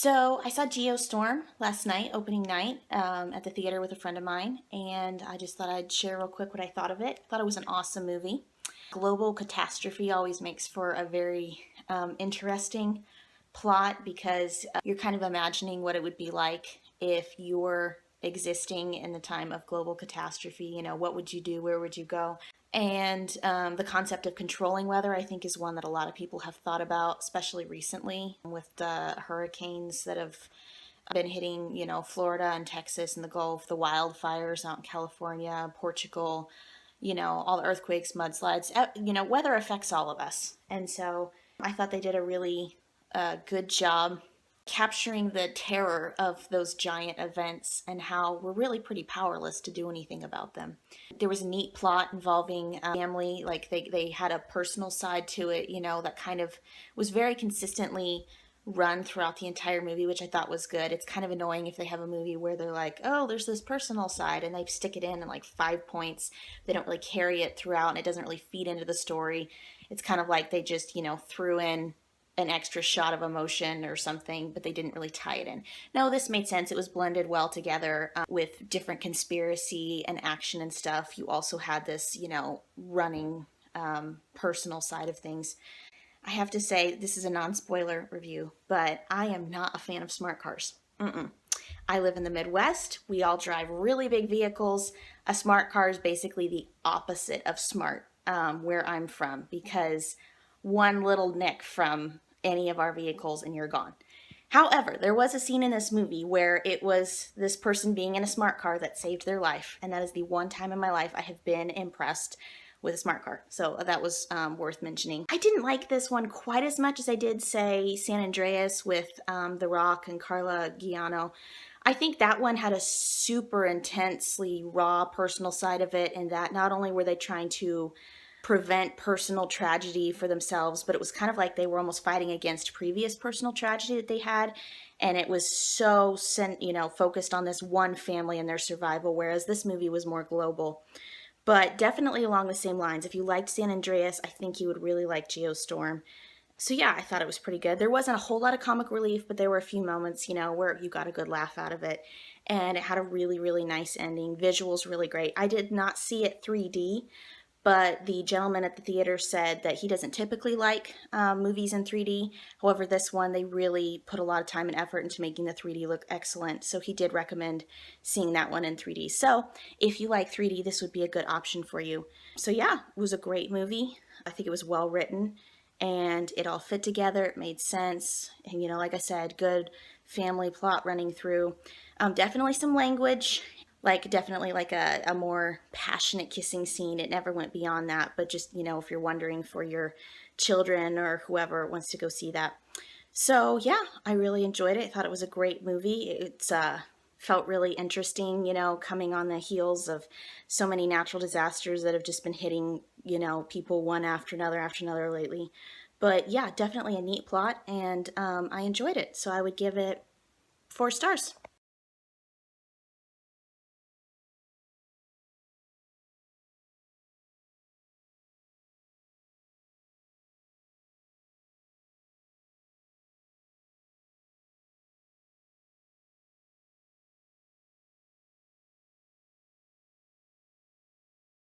So I saw Geostorm last night, opening night, at the theater with a friend of mine, and I just thought I'd share real quick what I thought of it. Thought it was an awesome movie. Global catastrophe always makes for a very interesting plot because you're kind of imagining what it would be like if you're existing in the time of global catastrophe. You know, what would you do? Where would you go? And the concept of controlling weather, I think, is one that a lot of people have thought about, especially recently with the hurricanes that have been hitting, Florida and Texas and the Gulf, the wildfires out in California, Portugal, all the earthquakes, mudslides. Weather affects all of us. And so I thought they did a really good job capturing the terror of those giant events and how we're really pretty powerless to do anything about them. There was a neat plot involving family, like they had a personal side to it, that kind of was very consistently run throughout the entire movie, which I thought was good. It's kind of annoying if they have a movie where they're like, oh, there's this personal side, and they stick it in like 5 points. They don't really carry it throughout, and it doesn't really feed into the story. It's kind of like they just, threw in an extra shot of emotion or something, but they didn't really tie it in. No, this made sense. It was blended well together with different conspiracy and action and stuff. You also had this, running personal side of things. I have to say, this is a non-spoiler review, but I am not a fan of smart cars. I live in the Midwest. We all drive really big vehicles. A smart car is basically the opposite of smart where I'm from, because one little nick from any of our vehicles and you're gone. However, there was a scene in this movie where it was this person being in a smart car that saved their life, and that is the one time in my life I have been impressed with a smart car. So that was worth mentioning. I didn't like this one quite as much as I did, say, San Andreas with The Rock and Carla Giano. I think that one had a super intensely raw personal side of it, and that not only were they trying to prevent personal tragedy for themselves, but it was kind of like they were almost fighting against previous personal tragedy that they had, and it was so focused on this one family and their survival, whereas this movie was more global. But definitely along the same lines. If you liked San Andreas, I think you would really like Geostorm. So yeah, I thought it was pretty good. There wasn't a whole lot of comic relief, but there were a few moments, where you got a good laugh out of it. And it had a really, really nice ending. Visuals really great. I did not see it 3D, but the gentleman at the theater said that he doesn't typically like movies in 3D. However, this one, they really put a lot of time and effort into making the 3D look excellent. So he did recommend seeing that one in 3D. So if you like 3D, this would be a good option for you. So yeah, it was a great movie. I think it was well written and it all fit together. It made sense. And, like I said, good family plot running through. Definitely some language. Definitely like a more passionate kissing scene. It never went beyond that, but just, if you're wondering for your children or whoever wants to go see that. So yeah, I really enjoyed it. I thought it was a great movie. It's felt really interesting, coming on the heels of so many natural disasters that have just been hitting, people one after another lately. But yeah, definitely a neat plot, and I enjoyed it. So I would give it 4 stars.